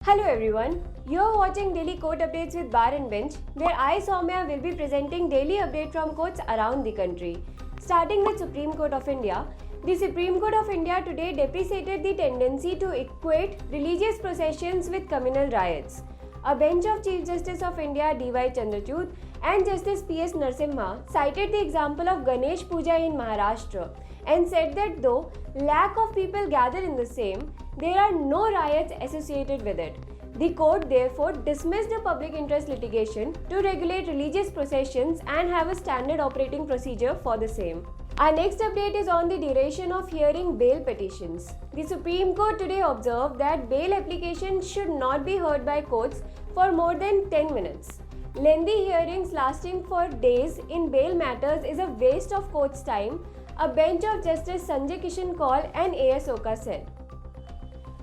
Hello everyone, you're watching Daily Court Updates with Bar and Bench, where I, Soumya, will be presenting daily updates from courts around the country. Starting with Supreme Court of India, the Supreme Court of India today deprecated the tendency to equate religious processions with communal riots. A bench of Chief Justice of India D.Y. Chandrachud and Justice P.S. Narasimha cited the example of Ganesh Puja in Maharashtra and said that though lack of people gather in the same, there are no riots associated with it. The court therefore dismissed the public interest litigation to regulate religious processions and have a standard operating procedure for the same. Our next update is on the duration of hearing bail petitions. The Supreme Court today observed that bail applications should not be heard by courts for more than 10 minutes. Lengthy hearings lasting for days in bail matters is a waste of court's time, a bench of Justice Sanjay Kishan Kaul and A.S. Oka said.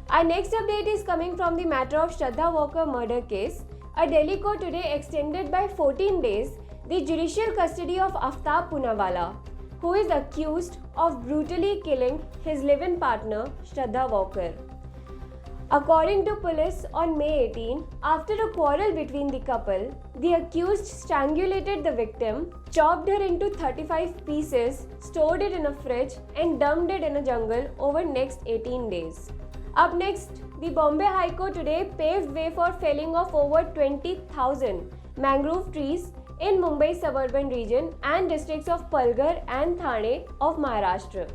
Our next update is coming from the matter of Shraddha Walker murder case. A Delhi court today extended by 14 days the judicial custody of Aftab Poonawalla, who is accused of brutally killing his live-in partner Shraddha Walker. According to police, on May 18, after a quarrel between the couple, the accused strangulated the victim, chopped her into 35 pieces, stored it in a fridge and dumped it in a jungle over next 18 days. Up next, the Bombay High Court today paved way for felling of over 20,000 mangrove trees in Mumbai's suburban region and districts of Palghar and Thane of Maharashtra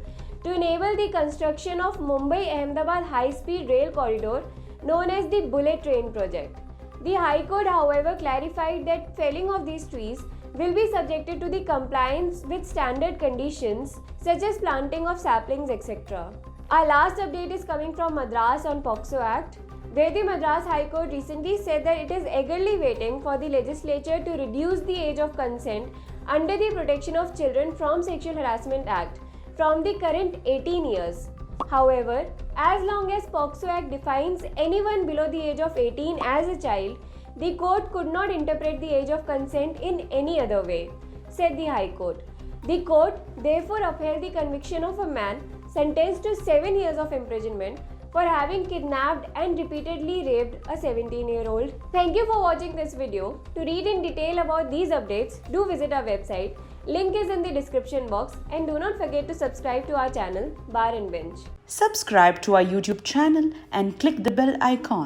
to enable the construction of Mumbai-Ahmedabad high-speed rail corridor known as the Bullet Train project. The High Court, however, clarified that felling of these trees will be subjected to the compliance with standard conditions such as planting of saplings, etc. Our last update is coming from Madras on POCSO Act, where the Madras High Court recently said that it is eagerly waiting for the legislature to reduce the age of consent under the Protection of Children from Sexual Harassment Act from the current 18 years. However, as long as POCSO Act defines anyone below the age of 18 as a child, the court could not interpret the age of consent in any other way, said the High Court. The court therefore upheld the conviction of a man sentenced to 7 years of imprisonment for having kidnapped and repeatedly raped a 17-year-old. Thank you for watching this video. To read in detail about these updates, do visit our website. Link is in the description box, and do not forget to subscribe to our channel Bar and Bench. Subscribe to our YouTube channel and click the bell icon.